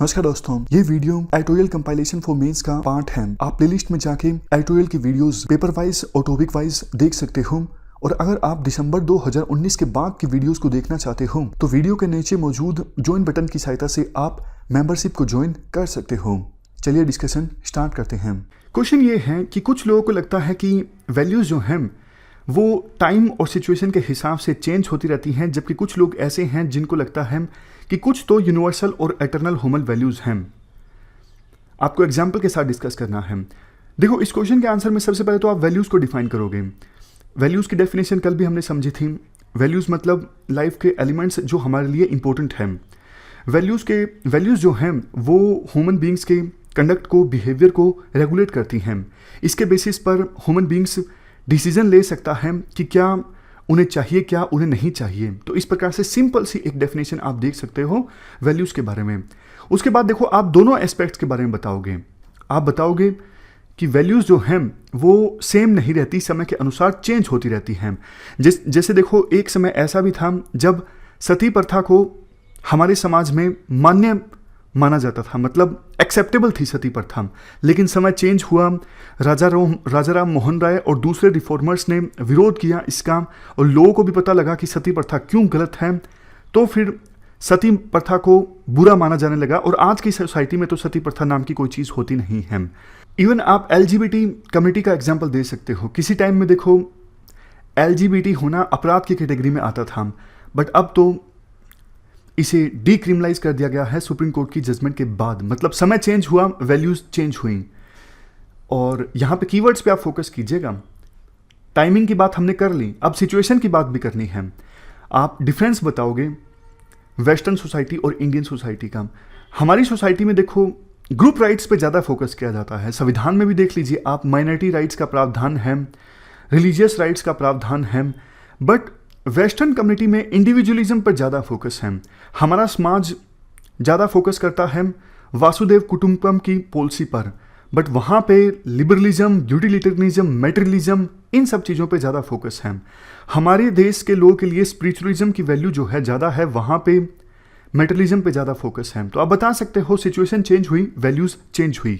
नमस्कार दोस्तों, ये video editorial compilation for mains का पार्ट है। आप प्लेलिस्ट में जाके एडिटोरियल की वीडियोस पेपर वाइज और टॉपिक वाइज देख सकते हो। और अगर आप दिसंबर 2019 के बाद की वीडियोस को देखना चाहते हो तो वीडियो के नीचे मौजूद ज्वाइन बटन की सहायता से आप मेंबरशिप को ज्वाइन कर सकते हो। चलिए डिस्कशन स्टार्ट करते हैं। क्वेश्चन ये है कि कुछ लोगों को लगता है कि वैल्यूज जो हैं वो टाइम और सिचुएशन के हिसाब से चेंज होती रहती हैं, जबकि कुछ लोग ऐसे हैं जिनको लगता है कि कुछ तो यूनिवर्सल और एटर्नल ह्यूमन वैल्यूज हैं। आपको एग्जाम्पल के साथ डिस्कस करना है। देखो, इस क्वेश्चन के आंसर में सबसे पहले तो आप वैल्यूज को डिफाइन करोगे। वैल्यूज की डेफिनेशन कल भी हमने समझी थी। वैल्यूज मतलब लाइफ के एलिमेंट्स जो हमारे लिए इंपॉर्टेंट हैं। वैल्यूज जो हैं वो ह्यूमन बींग्स के कंडक्ट को, बिहेवियर को रेगुलेट करती हैं। इसके बेसिस पर ह्यूमन बींग्स डिसीजन ले सकता है कि क्या उन्हें चाहिए, क्या उन्हें नहीं चाहिए। तो इस प्रकार से सिंपल सी एक डेफिनेशन आप देख सकते हो वैल्यूज के बारे में। उसके बाद देखो, आप दोनों एस्पेक्ट्स के बारे में बताओगे। आप बताओगे कि वैल्यूज जो हैं वो सेम नहीं रहती, समय के अनुसार चेंज होती रहती हैं। जैसे देखो, एक समय ऐसा भी था जब सती प्रथा को हमारे समाज में मान्य माना जाता था, मतलब एक्सेप्टेबल थी सती प्रथा। लेकिन समय चेंज हुआ, राजा राम मोहन राय और दूसरे रिफॉर्मर्स ने विरोध किया इसका, और लोगों को भी पता लगा कि सती प्रथा क्यों गलत है। तो फिर सती प्रथा को बुरा माना जाने लगा, और आज की सोसाइटी में तो सती प्रथा नाम की कोई चीज़ होती नहीं है। इवन आप LGBT कम्युनिटी का एग्जाम्पल दे सकते हो। किसी टाइम में देखो, LGBT होना अपराध की कैटेगरी में आता था, बट अब तो इसे डीक्रिमिनलाइज कर दिया गया है सुप्रीम कोर्ट की जजमेंट के बाद। मतलब समय चेंज हुआ, वैल्यूज चेंज हुई। और यहाँ पे कीवर्ड्स पे आप फोकस कीजिएगा। टाइमिंग की बात हमने कर ली, अब सिचुएशन की बात भी करनी है। आप डिफरेंस बताओगे वेस्टर्न सोसाइटी और इंडियन सोसाइटी का। हमारी सोसाइटी में देखो, ग्रुप राइट्स पे ज़्यादा फोकस किया जाता है। संविधान में भी देख लीजिए आप, माइनॉरिटी राइट्स का प्रावधान है, रिलीजियस राइट्स का प्रावधान है। बट वेस्टर्न कम्युनिटी में इंडिविजुअलिज्म पर ज़्यादा फोकस है। हमारा समाज ज़्यादा फोकस करता है वासुदेव कुटुंबकम की पॉलिसी पर, बट वहाँ पे लिबरलिज्म, यूटिलिटेरियनिज्म, मेटेरियलिज्म, इन सब चीज़ों पे ज़्यादा फोकस है। हमारे देश के लोगों के लिए स्पिरिचुअलिज्म की वैल्यू जो है ज़्यादा है, वहाँ पे मेटेरियलिज्म पे ज़्यादा फोकस है। तो आप बता सकते हो सिचुएशन चेंज हुई, वैल्यूज़ चेंज हुई।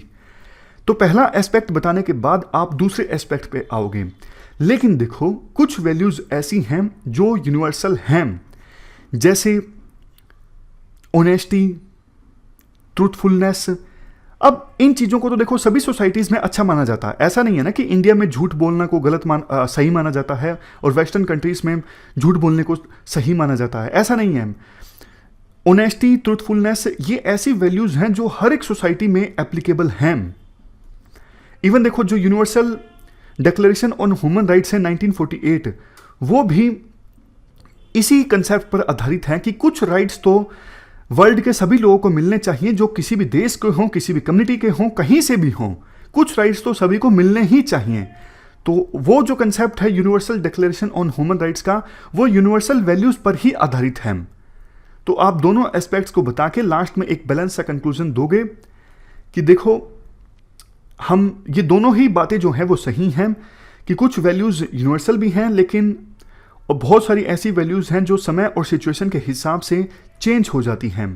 तो पहला एस्पेक्ट बताने के बाद आप दूसरे एस्पेक्ट पे आओगे। लेकिन देखो, कुछ वैल्यूज ऐसी हैं जो यूनिवर्सल हैं, जैसे ऑनेस्टी, ट्रूथफुलनेस। अब इन चीज़ों को तो देखो सभी सोसाइटीज़ में अच्छा माना जाता है। ऐसा नहीं है ना कि इंडिया में झूठ बोलना को सही माना जाता है और वेस्टर्न कंट्रीज़ में झूठ बोलने को सही माना जाता है। ऐसा नहीं है। ऑनेस्टी, ट्रूथफुलनेस, ये ऐसी वैल्यूज़ हैं जो हर एक सोसाइटी में एप्लीकेबल हैं। इवन देखो, जो universal declaration on human rights है 1948, वो भी इसी कंसेप्ट पर आधारित है कि कुछ राइट्स तो वर्ल्ड के सभी लोगों को मिलने चाहिए, जो किसी भी देश के हों, किसी भी कम्युनिटी के हों, कहीं से भी हों। कुछ राइट्स तो सभी को मिलने ही चाहिए। तो वो जो कंसेप्ट है universal declaration on human rights का, वो यूनिवर्सल वैल्यूज पर ही आधारित है। तो आप दोनों एस्पेक्ट्स को बता के लास्ट में एक बैलेंस सा कंक्लूजन दोगे कि देखो, हम ये दोनों ही बातें जो हैं वो सही हैं कि कुछ वैल्यूज़ यूनिवर्सल भी हैं, लेकिन और बहुत सारी ऐसी वैल्यूज़ हैं जो समय और सिचुएशन के हिसाब से चेंज हो जाती हैं।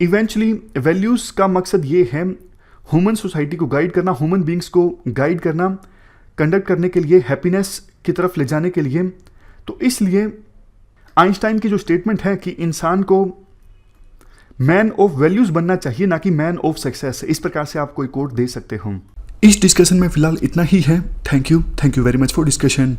इवेंचुअली वैल्यूज़ का मकसद ये है ह्यूमन सोसाइटी को गाइड करना, ह्यूमन बींग्स को गाइड करना, कंडक्ट करने के लिए, हैप्पीनेस की तरफ ले जाने के लिए। तो इसलिए आइंस्टाइन की जो स्टेटमेंट है कि इंसान को मैन ऑफ वैल्यूज बनना चाहिए, ना कि मैन ऑफ सक्सेस, इस प्रकार से आप कोई कोट दे सकते हो। इस डिस्कशन में फिलहाल इतना ही है। Thank you very much for discussion.